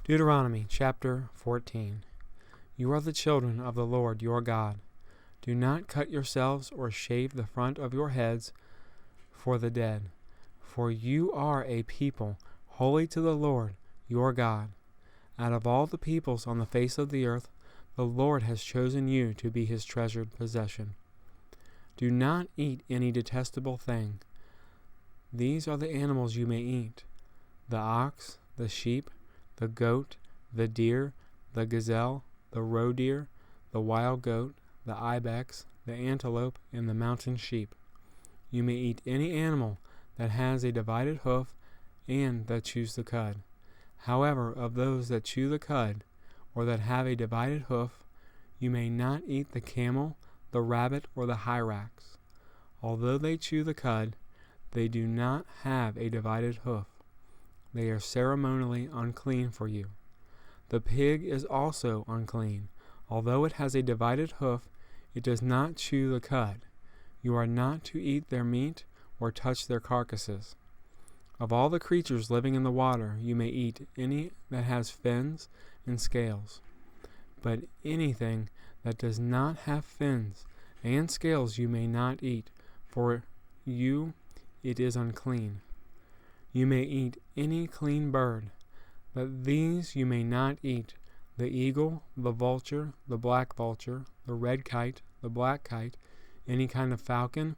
Deuteronomy Chapter 14. You are the children of the Lord your God. Do not cut yourselves or shave the front of your heads for the dead, for you are a people holy to the Lord your God. Out of all the peoples on the face of the earth, the Lord has chosen you to be his treasured possession. Do not eat any detestable thing. These are the animals you may eat: the ox, the sheep, the goat, the deer, the gazelle, the roe deer, the wild goat, the ibex, the antelope, and the mountain sheep. You may eat any animal that has a divided hoof and that chews the cud. However, of those that chew the cud, or that have a divided hoof, you may not eat the camel, the rabbit, or the hyrax. Although they chew the cud, they do not have a divided hoof. They are ceremonially unclean for you. The pig is also unclean. Although it has a divided hoof, it does not chew the cud. You are not to eat their meat or touch their carcasses. Of all the creatures living in the water, you may eat any that has fins and scales. But anything that does not have fins and scales you may not eat, for you it is unclean. You may eat any clean bird, but these you may not eat: the eagle, the vulture, the black vulture, the red kite, the black kite, any kind of falcon,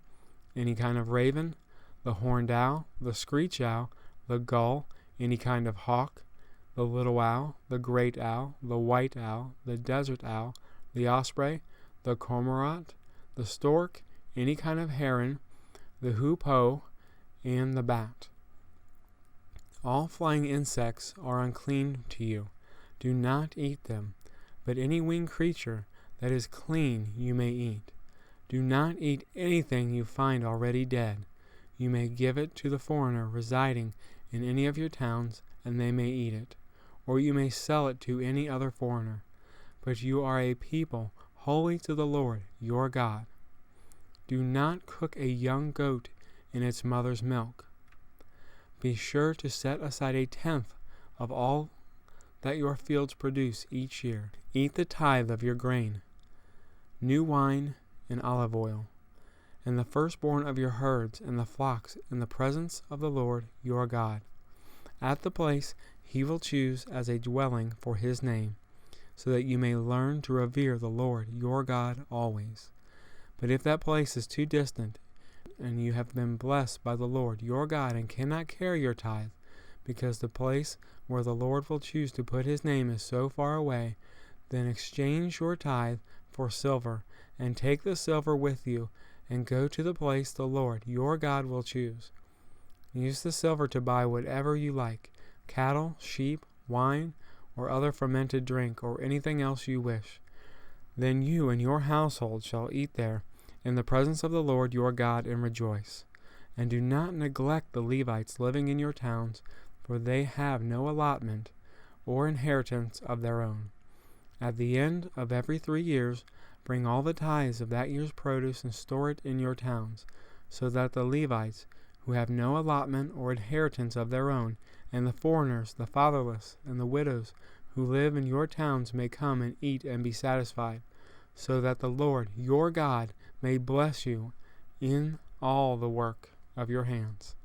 any kind of raven, the horned owl, the screech owl, the gull, any kind of hawk, the little owl, the great owl, the white owl, the desert owl, the osprey, the cormorant, the stork, any kind of heron, the hoopoe, and the bat. All flying insects are unclean to you. Do not eat them, but any winged creature that is clean you may eat. Do not eat anything you find already dead. You may give it to the foreigner residing in any of your towns, and they may eat it, or you may sell it to any other foreigner. But you are a people holy to the Lord your God. Do not cook a young goat in its mother's milk. Be sure to set aside 1/10 of all that your fields produce each year. Eat the tithe of your grain, new wine, and olive oil, and the firstborn of your herds and the flocks in the presence of the Lord your God, at the place he will choose as a dwelling for his name, so that you may learn to revere the Lord your God always. But if that place is too distant, and you have been blessed by the Lord your God and cannot carry your tithe, because the place where the Lord will choose to put his name is so far away, then exchange your tithe for silver, and take the silver with you, and go to the place the Lord your God will choose. Use the silver to buy whatever you like: cattle, sheep, wine, or other fermented drink, or anything else you wish. Then you and your household shall eat there in the presence of the Lord your God and rejoice. And do not neglect the Levites living in your towns, for they have no allotment or inheritance of their own. At the end of every 3 years, bring all the tithes of that year's produce and store it in your towns, so that the Levites, who have no allotment or inheritance of their own, and the foreigners, the fatherless, and the widows who live in your towns may come and eat and be satisfied, so that the Lord your God may bless you in all the work of your hands.